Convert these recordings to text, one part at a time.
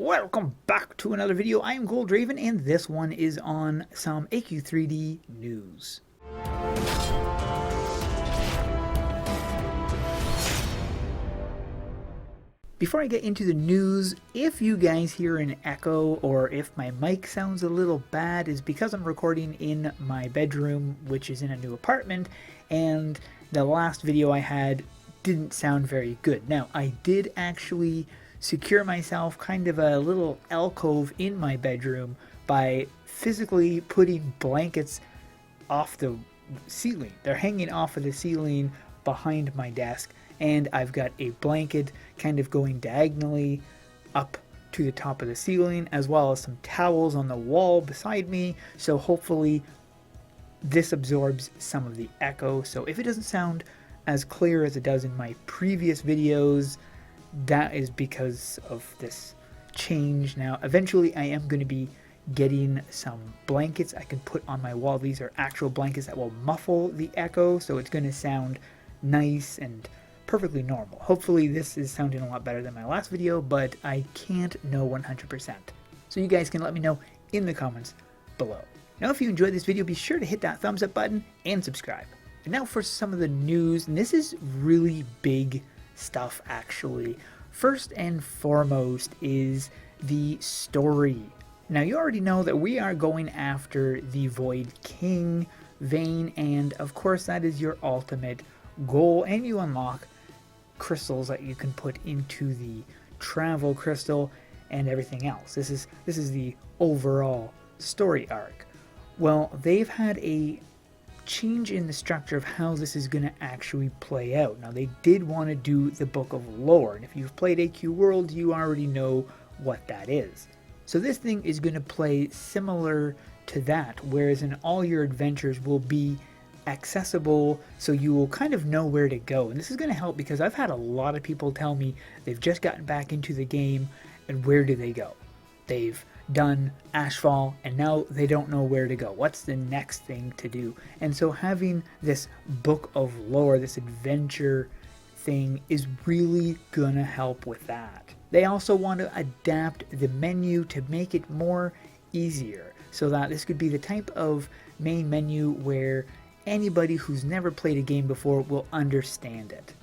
Welcome back to another video. I am Goldraven, and this one is on some AQ3D news. Before I get into the news, if you guys hear an echo or if my mic sounds a little bad, is because I'm recording in my bedroom, which is in a new apartment, and the last video I had didn't sound very good. Now, I did actually secure myself kind of a little alcove in my bedroom by physically putting blankets off the ceiling. They're hanging off of the ceiling behind my desk, and I've got a blanket kind of going diagonally up to the top of the ceiling, as well as some towels on the wall beside me, so hopefully this absorbs some of the echo. So if it doesn't sound as clear as it does in my previous videos, that is because of this change. Now, eventually I am going to be getting some blankets I can put on my wall. These are actual blankets that will muffle the echo, so it's going to sound nice and perfectly normal. Hopefully this is sounding a lot better than my last video, but I can't know 100%. So you guys can let me know in the comments below. Now, if you enjoyed this video, be sure to hit that thumbs up button and subscribe. And now for some of the news, and this is really big stuff actually. First and foremost is the story. Now, you already know that we are going after the Void King vein, and of course that is your ultimate goal, and you unlock crystals that you can put into the travel crystal and everything else. This is the overall story arc. Well, they've had a change in the structure of how this is going to actually play out. Now, they did want to do the Book of Lore, and if you've played AQ World, you already know what that is. So this thing is going to play similar to that, whereas in all your adventures will be accessible, so you will kind of know where to go. And this is going to help because I've had a lot of people tell me they've just gotten back into the game, and where do they go? They've done Ashfall and now they don't know where to go. What's the next thing to do? And so having this Book of Lore, this adventure thing, is really gonna help with that. They also want to adapt the menu to make it more easier, so that this could be the type of main menu where anybody who's never played a game before will understand it.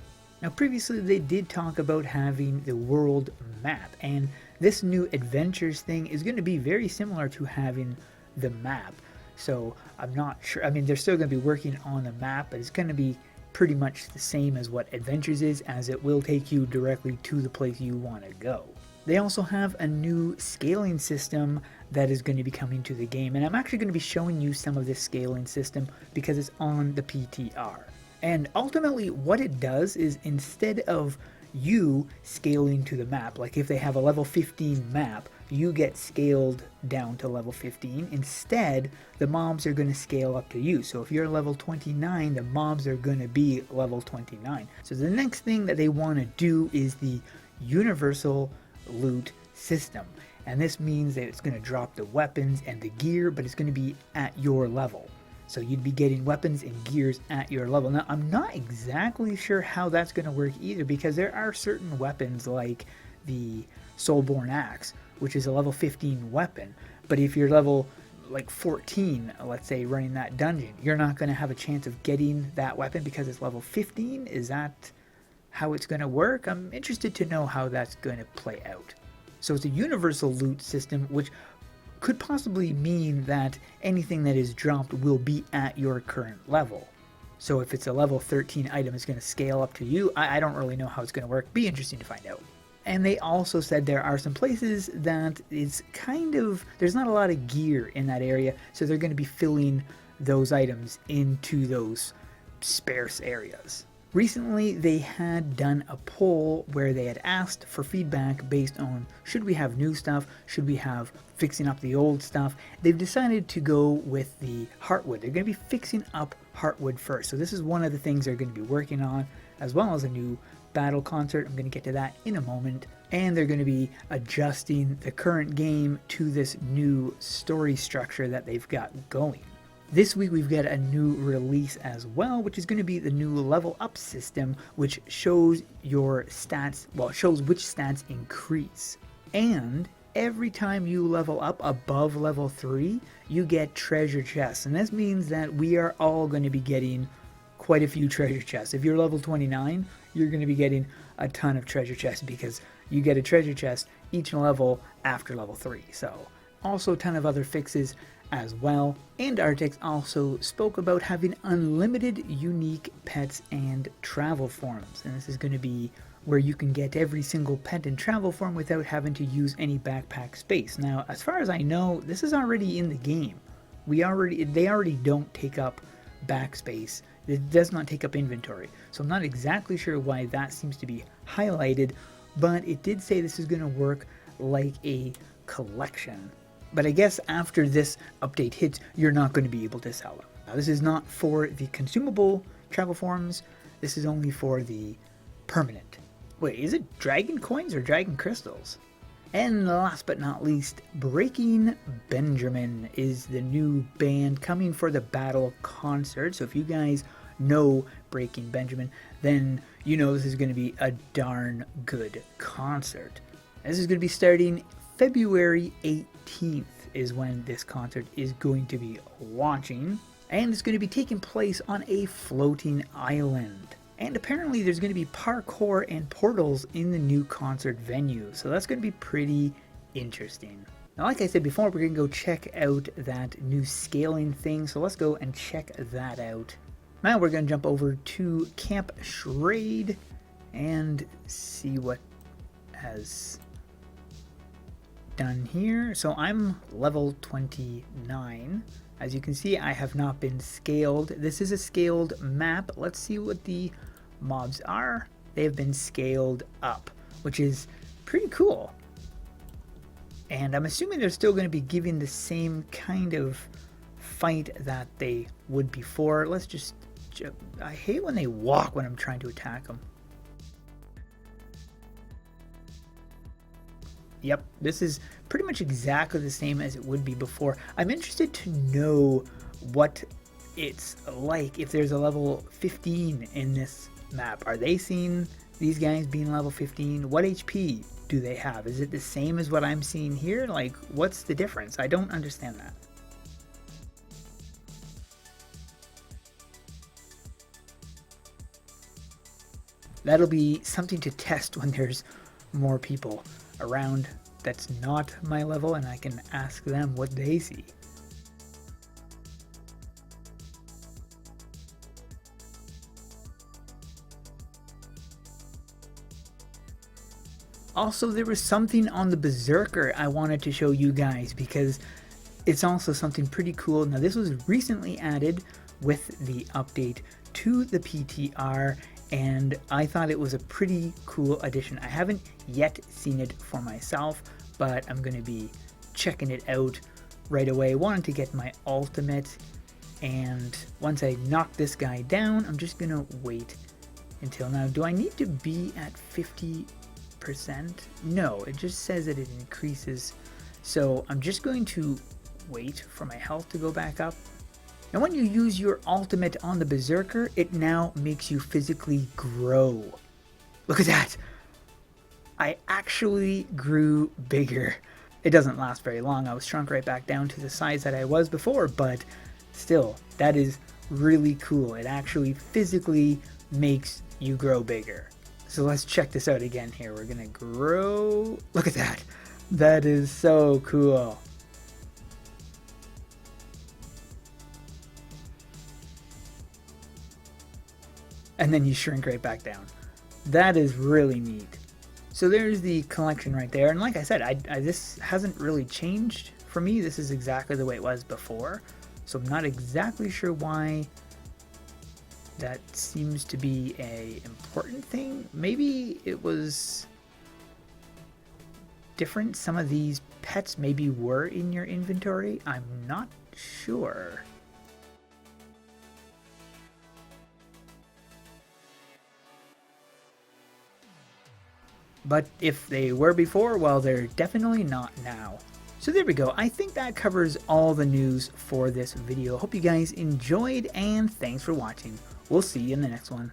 Now, previously they did talk about having the world map, and this new adventures thing is going to be very similar to having the map. So I'm not sure, I mean, they're still going to be working on the map, but it's going to be pretty much the same as what adventures is, as it will take you directly to the place you want to go. They also have a new scaling system that is going to be coming to the game, and I'm actually going to be showing you some of this scaling system because it's on the PTR. And ultimately what it does is, instead of you scaling to the map, like if they have a level 15 map, you get scaled down to level 15. Instead, the mobs are going to scale up to you. So if you're level 29, the mobs are going to be level 29. So the next thing that they want to do is the universal loot system. And this means that it's going to drop the weapons and the gear, but it's going to be at your level. So you'd be getting weapons and gears at your level. Now, I'm not exactly sure how that's going to work either, because there are certain weapons like the Soulborn Axe, which is a level 15 weapon. But if you're level like 14, let's say, running that dungeon, you're not going to have a chance of getting that weapon because it's level 15. Is that how it's going to work? I'm interested to know how that's going to play out. So it's a universal loot system, which could possibly mean that anything that is dropped will be at your current level. So if it's a level 13 item, it's going to scale up to you. I don't really know how it's going to work. Be interesting to find out. And they also said there are some places that it's kind of, there's not a lot of gear in that area, so they're going to be filling those items into those sparse areas. Recently, they had done a poll where they had asked for feedback based on, should we have new stuff, should we have fixing up the old stuff. They've decided to go with the Heartwood. They're going to be fixing up Heartwood first. So this is one of the things they're going to be working on, as well as a new battle concert. I'm going to get to that in a moment. And they're going to be adjusting the current game to this new story structure that they've got going. This week we've got a new release as well, which is going to be the new level up system, which shows your stats, well, it shows which stats increase. And every time you level up above level 3, you get treasure chests. And this means that we are all going to be getting quite a few treasure chests. If you're level 29, you're going to be getting a ton of treasure chests because you get a treasure chest each level after level 3. So also a ton of other fixes as well. And Artix also spoke about having unlimited unique pets and travel forms. And this is going to be where you can get every single pet and travel form without having to use any backpack space. Now, as far as I know, this is already in the game. They already don't take up backspace. It does not take up inventory. So I'm not exactly sure why that seems to be highlighted, but it did say this is going to work like a collection. But I guess after this update hits, you're not going to be able to sell them. Now, this is not for the consumable travel forms. This is only for the permanent. Wait, is it dragon coins or dragon crystals? And last but not least, Breaking Benjamin is the new band coming for the Battle concert. So if you guys know Breaking Benjamin, then you know this is going to be a darn good concert. This is going to be starting February 18th is when this concert is going to be launching. And it's going to be taking place on a floating island. And apparently there's going to be parkour and portals in the new concert venue. So that's going to be pretty interesting. Now, like I said before, we're going to go check out that new scaling thing. So let's go and check that out. Now we're going to jump over to Camp Schrade and see what has done here. So I'm level 29. As you can see, I have not been scaled. This is a scaled map. Let's see what the mobs are. They have been scaled up, which is pretty cool. And I'm assuming they're still going to be giving the same kind of fight that they would before. Let's just... I hate when they walk when I'm trying to attack them. Yep, this is pretty much exactly the same as it would be before. I'm interested to know what it's like if there's a level 15 in this map. Are they seeing these guys being level 15? What HP do they have? Is it the same as what I'm seeing here? Like, what's the difference? I don't understand that. That'll be something to test when there's more people around that's not my level, and I can ask them what they see. Also, there was something on the Berserker I wanted to show you guys because it's also something pretty cool. Now, this was recently added with the update to the PTR, and I thought it was a pretty cool addition. I haven't yet seen it for myself, but I'm going to be checking it out right away. I wanted to get my ultimate, and once I knock this guy down, I'm just going to wait until now. Do I need to be at 50%? No, it just says that it increases. So I'm just going to wait for my health to go back up. And when you use your ultimate on the Berserker, it now makes you physically grow. Look at that! I actually grew bigger. It doesn't last very long. I was shrunk right back down to the size that I was before, but still, that is really cool. It actually physically makes you grow bigger. So let's check this out again here. We're gonna grow. Look at that. That is so cool. And then you shrink right back down. That is really neat. So there's the collection right there. And like I said, this hasn't really changed for me. This is exactly the way it was before. So I'm not exactly sure why that seems to be a important thing. Maybe it was different. Some of these pets maybe were in your inventory. I'm not sure. But if they were before, well, they're definitely not now. So there we go. I think that covers all the news for this video. Hope you guys enjoyed, and thanks for watching. We'll see you in the next one.